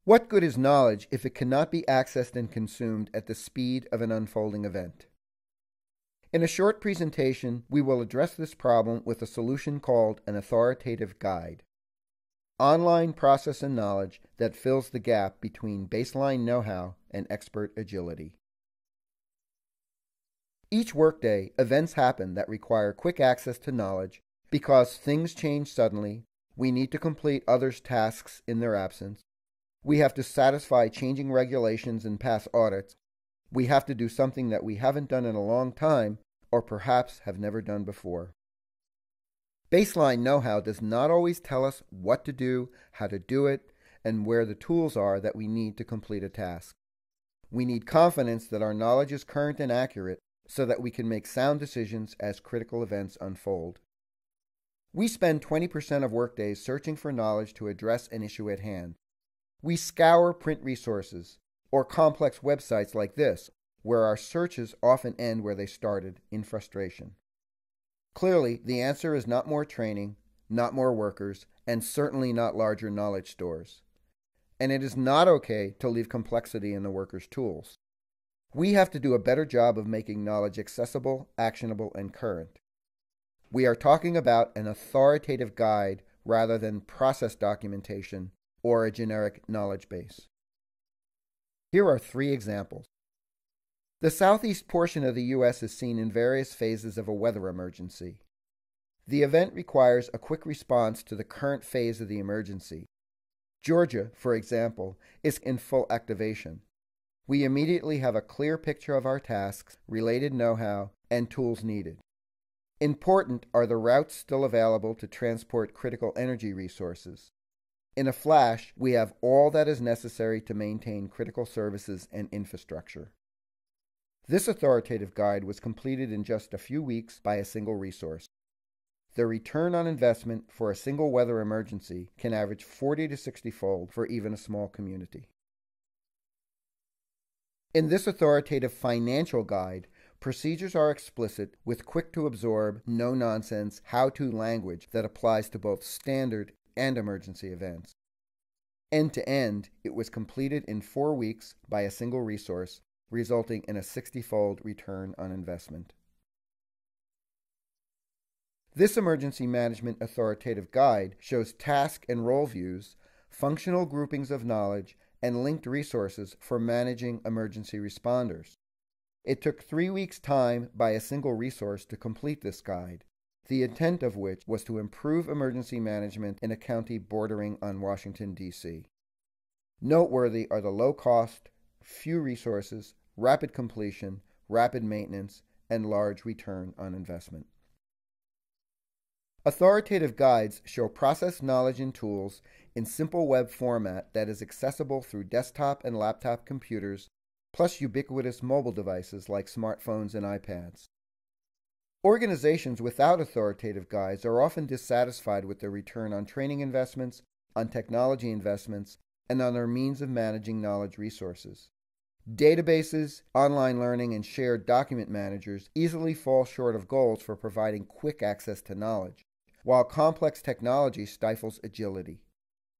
What good is knowledge if it cannot be accessed and consumed at the speed of an unfolding event? In a short presentation, we will address this problem with a solution called an authoritative guide. Online process and knowledge that fills the gap between baseline know-how and expert agility. Each workday, events happen that require quick access to knowledge because things change suddenly, we need to complete others' tasks in their absence, we have to satisfy changing regulations and pass audits, we have to do something that we haven't done in a long time or perhaps have never done before. Baseline know-how does not always tell us what to do, how to do it, and where the tools are that we need to complete a task. We need confidence that our knowledge is current and accurate so that we can make sound decisions as critical events unfold. We spend 20% of workdays searching for knowledge to address an issue at hand. We scour print resources or complex websites like this, where our searches often end where they started, in frustration. Clearly, the answer is not more training, not more workers, and certainly not larger knowledge stores. And it is not okay to leave complexity in the workers' tools. We have to do a better job of making knowledge accessible, actionable, and current. We are talking about an authoritative guide rather than process documentation or a generic knowledge base. Here are 3 examples. The southeast portion of the U.S. is seen in various phases of a weather emergency. The event requires a quick response to the current phase of the emergency. Georgia, for example, is in full activation. We immediately have a clear picture of our tasks, related know-how, and tools needed. Important are the routes still available to transport critical energy resources. In a flash, we have all that is necessary to maintain critical services and infrastructure. This authoritative guide was completed in just a few weeks by a single resource. The return on investment for a single weather emergency can average 40 to 60-fold for even a small community. In this authoritative financial guide, procedures are explicit with quick-to-absorb, no-nonsense, how-to language that applies to both standard and emergency events. End-to-end, it was completed in 4 weeks by a single resource, resulting in a 60-fold return on investment. This emergency management authoritative guide shows task and role views, functional groupings of knowledge, and linked resources for managing emergency responders. It took 3 weeks' time by a single resource to complete this guide, the intent of which was to improve emergency management in a county bordering on Washington, D.C. Noteworthy are the low cost, few resources, rapid completion, rapid maintenance, and large return on investment. Authoritative guides show process knowledge and tools in simple web format that is accessible through desktop and laptop computers, plus ubiquitous mobile devices like smartphones and iPads. Organizations without authoritative guides are often dissatisfied with their return on training investments, on technology investments, and on their means of managing knowledge resources. Databases, online learning, and shared document managers easily fall short of goals for providing quick access to knowledge, while complex technology stifles agility.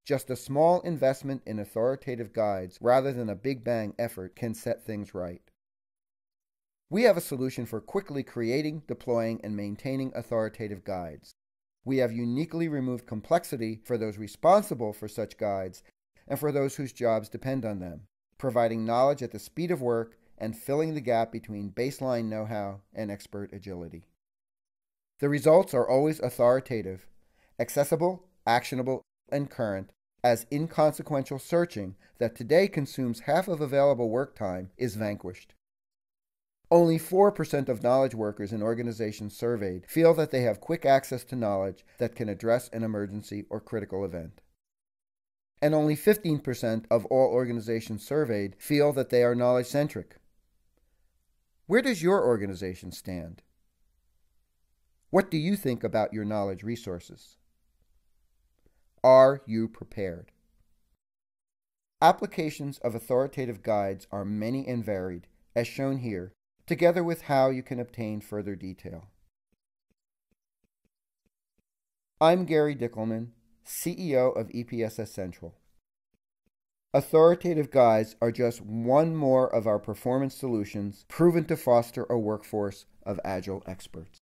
Just a small investment in authoritative guides rather than a big bang effort can set things right. We have a solution for quickly creating, deploying, and maintaining authoritative guides. We have uniquely removed complexity for those responsible for such guides and for those whose jobs depend on them, providing knowledge at the speed of work and filling the gap between baseline know-how and expert agility. The results are always authoritative, accessible, actionable, and current, as inconsequential searching that today consumes half of available work time is vanquished. Only 4% of knowledge workers in organizations surveyed feel that they have quick access to knowledge that can address an emergency or critical event. And only 15% of all organizations surveyed feel that they are knowledge-centric. Where does your organization stand? What do you think about your knowledge resources? Are you prepared? Applications of authoritative guides are many and varied, as shown here, together with how you can obtain further detail. I'm Gary Dickelman, CEO of EPSS Central. Authoritative guides are just one more of our performance solutions proven to foster a workforce of agile experts.